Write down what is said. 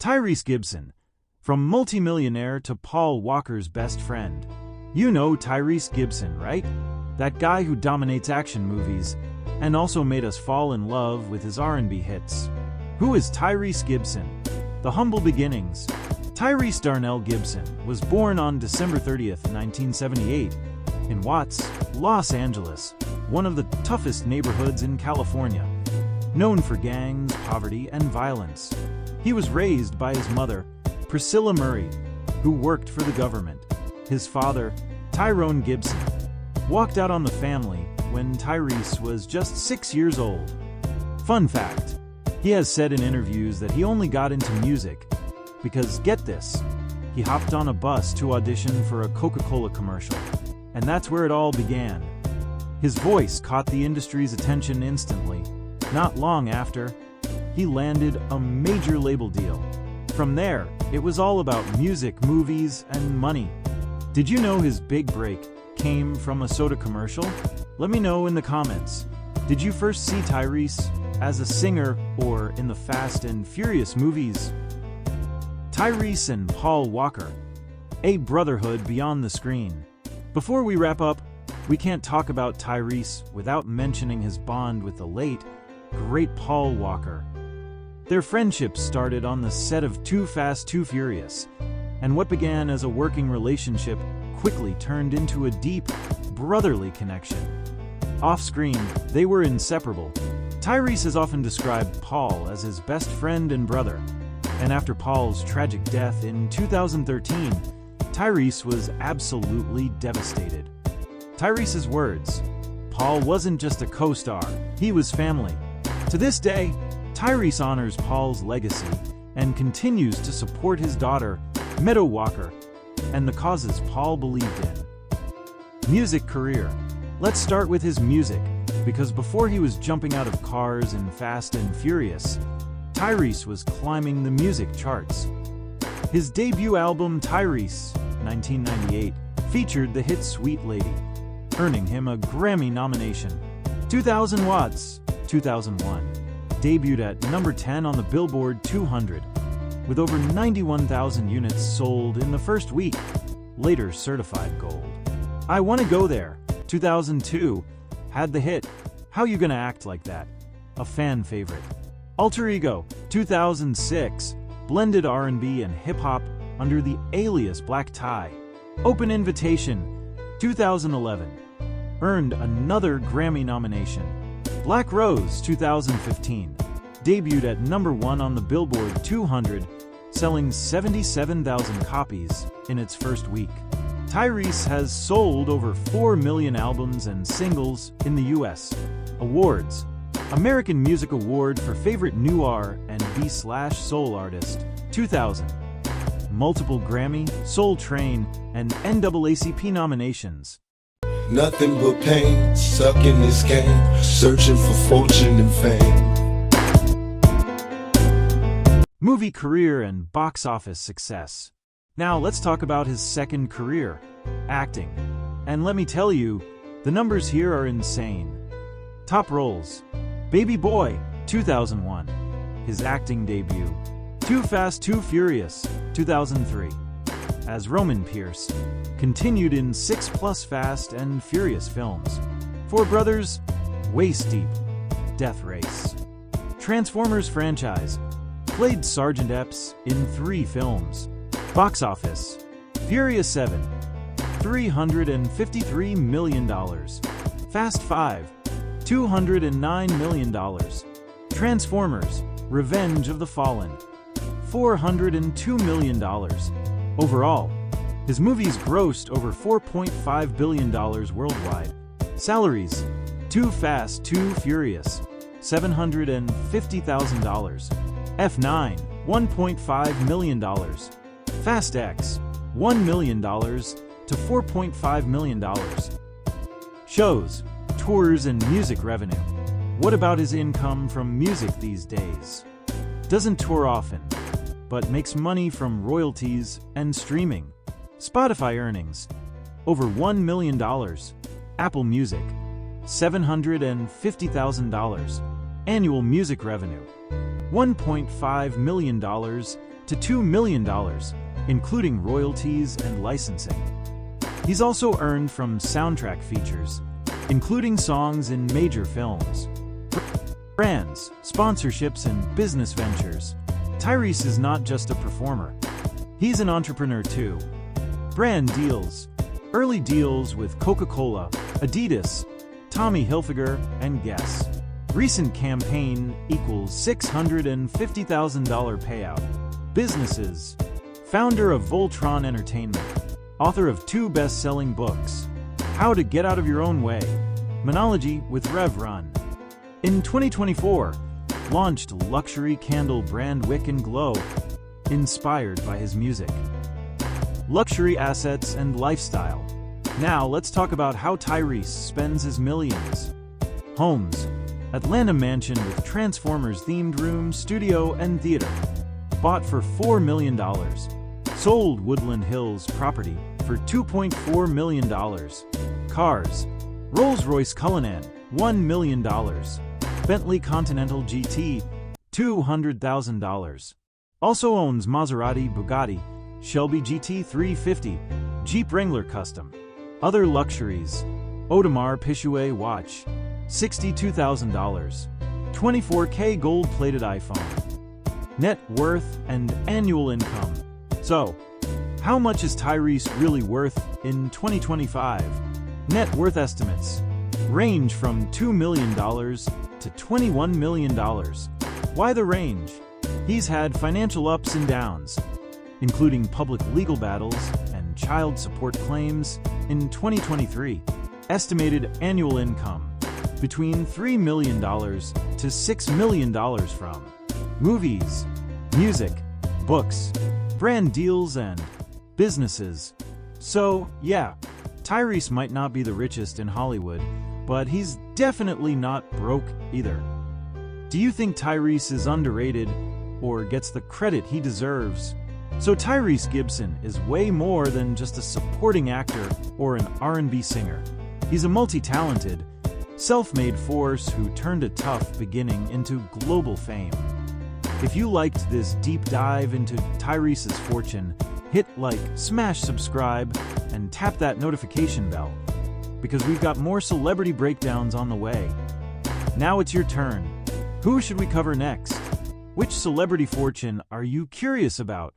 Tyrese Gibson, from multimillionaire to Paul Walker's best friend. You know Tyrese Gibson, right? That guy who dominates action movies and also made us fall in love with his R&B hits. Who is Tyrese Gibson? The humble beginnings. Tyrese Darnell Gibson was born on December 30th, 1978, in Watts, Los Angeles, one of the toughest neighborhoods in California, known for gangs, poverty, and violence. He was raised by his mother, Priscilla Murray, who worked for the government. His father, Tyrone Gibson, walked out on the family when Tyrese was just 6 years old. Fun fact, he has said in interviews that he only got into music because, get this, he hopped on a bus to audition for a Coca-Cola commercial, and that's where it all began. His voice caught the industry's attention instantly. Not long after, he landed a major label deal. From there, it was all about music, movies, and money. Did you know his big break came from a soda commercial? Let me know in the comments. Did you first see Tyrese as a singer or in the Fast and Furious movies? Tyrese and Paul Walker, a brotherhood beyond the screen. Before we wrap up, we can't talk about Tyrese without mentioning his bond with the late, great Paul Walker. Their friendship started on the set of Too Fast, Too Furious, and what began as a working relationship quickly turned into a deep, brotherly connection. Off-screen, they were inseparable. Tyrese has often described Paul as his best friend and brother, and after Paul's tragic death in 2013, Tyrese was absolutely devastated. Tyrese's words, "Paul wasn't just a co-star, he was family." To this day, Tyrese honors Paul's legacy and continues to support his daughter, Meadow Walker, and the causes Paul believed in. Music career. Let's start with his music, because before he was jumping out of cars in Fast and Furious, Tyrese was climbing the music charts. His debut album, Tyrese, 1998, featured the hit Sweet Lady, earning him a Grammy nomination. 2000 Watts, 2001, debuted at number 10 on the Billboard 200, with over 91,000 units sold in the first week, later certified gold. I Wanna Go There, 2002, had the hit How You Gonna Act Like That, a fan favorite. Alter Ego, 2006, blended R&B and hip-hop under the alias Black Tie. Open Invitation, 2011, earned another Grammy nomination. Black Rose, 2015, debuted at number 1 on the Billboard 200, selling 77,000 copies in its first week. Tyrese has sold over 4 million albums and singles in the US. Awards: American Music Award for Favorite New R&B/Soul Artist, 2000. Multiple Grammy, Soul Train, and NAACP nominations. Nothing but pain, stuck in this game, searching for fortune and fame. Movie career and box office success. Now let's talk about his second career, acting. And let me tell you, the numbers here are insane. Top roles: Baby Boy, 2001, his acting debut. Too Fast, Too Furious, 2003, as Roman Pierce, continued in 6+ Fast and Furious films. Four Brothers, Waist Deep, Death Race. Transformers franchise, played Sergeant Epps in 3 films. Box office: Furious 7, $353 million. Fast 5, $209 million. Transformers: Revenge of the Fallen, $402 million. Overall, his movies grossed over $4.5 billion worldwide. Salaries: Too Fast, Too Furious, $750,000. F9, $1.5 million. Fast X, $1 million to $4.5 million. Shows, tours, and music revenue. What about his income from music these days? Doesn't tour often, but makes money from royalties and streaming. Spotify earnings, over $1 million. Apple Music, $750,000. Annual music revenue, $1.5 million to $2 million, including royalties and licensing. He's also earned from soundtrack features, including songs in major films, brands, sponsorships, and business ventures. Tyrese is not just a performer. He's an entrepreneur too. Brand deals. Early deals with Coca-Cola, Adidas, Tommy Hilfiger, and Guess. Recent campaign equals $650,000 payout. Businesses. Founder of Voltron Entertainment. Author of 2 best-selling books. How to Get Out of Your Own Way. Monology with Rev Run. In 2024, launched luxury candle brand Wick and Glow, inspired by his music. Luxury assets and lifestyle. Now let's talk about how Tyrese spends his millions. Homes. Atlanta mansion with Transformers-themed room, studio, and theater. Bought for $4 million. Sold Woodland Hills property for $2.4 million. Cars. Rolls-Royce Cullinan, $1 million. Bentley Continental GT, $200,000. Also owns Maserati, Bugatti, Shelby GT 350, Jeep Wrangler Custom. Other luxuries. Audemars Piguet watch, $62,000. 24K gold-plated iPhone. Net worth and annual income. So, how much is Tyrese really worth in 2025? Net worth estimates range from $2 million to $21 million. Why the range? He's had financial ups and downs, including public legal battles and child support claims. In 2023, estimated annual income between $3 million to $6 million from movies, music, books, brand deals, and businesses. So, yeah, Tyrese might not be the richest in Hollywood, but he's definitely not broke either. Do you think Tyrese is underrated or gets the credit he deserves? So Tyrese Gibson is way more than just a supporting actor or an R&B singer. He's a multi-talented, self-made force who turned a tough beginning into global fame. If you liked this deep dive into Tyrese's fortune, hit like, smash subscribe, and tap that notification bell, because we've got more celebrity breakdowns on the way. Now it's your turn. Who should we cover next? Which celebrity fortune are you curious about?